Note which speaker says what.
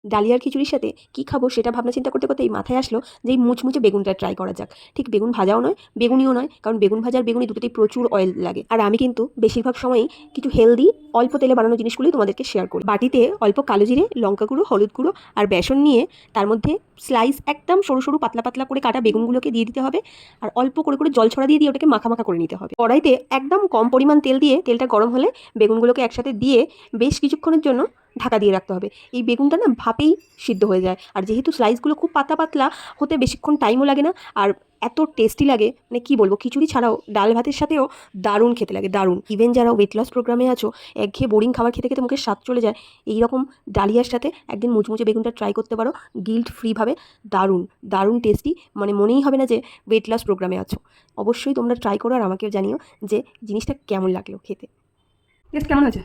Speaker 1: ডালিয়ার খিচুড়ির সাথে কী খাবো সেটা ভাবনা চিন্তা করতে করতে এই মাথায় আসলো যে এই মুচমুচে বেগুনটা ট্রাই করা যাক। ঠিক বেগুন ভাজাও নয়, বেগুনিও নয়, কারণ বেগুন ভাজা আর বেগুনি দুটোতেই প্রচুর অয়েল লাগে। আর আমি কিন্তু বেশিরভাগ সময়ই কিছু হেলদি অল্প তেলে বানানো জিনিসগুলোই তোমাদেরকে শেয়ার করি। বাটিতে অল্প কালো জিরে, লঙ্কা গুঁড়ো, হলুদ গুঁড়ো আর বেসন নিয়ে তার মধ্যে স্লাইস একদম সরু সরু পাতলা পাতলা করে কাটা বেগুনগুলোকে দিয়ে দিতে হবে। আর অল্প করে করে জল ছড়া দিয়ে দিয়ে ওটাকে মাখা মাখা করে নিতে হবে। কড়াইতে একদম কম পরিমাণ তেল দিয়ে তেলটা গরম হলে বেগুনগুলোকে একসাথে দিয়ে বেশ কিছুক্ষণের জন্য ঢাকা দিয়ে রাখতে হবে। এই বেগুনটা না ভাপেই সিদ্ধ হয়ে যায়, আর যেহেতু স্লাইসগুলো খুব পাতলা পাতলা হতে বেশিক্ষণ টাইমও লাগে না, আর এত টেস্টি লাগে মানে কী বলবো। খিচুড়ি ছাড়াও ডাল ভাতের সাথেও দারুণ খেতে লাগে, দারুণ। ইভেন যারা ওয়েট লস প্রোগ্রামে আছো, একঘেয়ে বোরিং খাবার খেতে খেতে মুখের স্বাদ চলে যায়, এইরকম ডালিয়ার সাথে একদিন মুচমুচে বেগুনটা ট্রাই করতে পারো গিল্ট ফ্রিভাবে। দারুণ দারুণ টেস্টি, মানে মনেই হবে না যে ওয়েট লস প্রোগ্রামে আছো। অবশ্যই তোমরা ট্রাই করো আর আমাকেও জানিও যে জিনিসটা কেমন লাগলো খেতে। কেমন হয়েছে?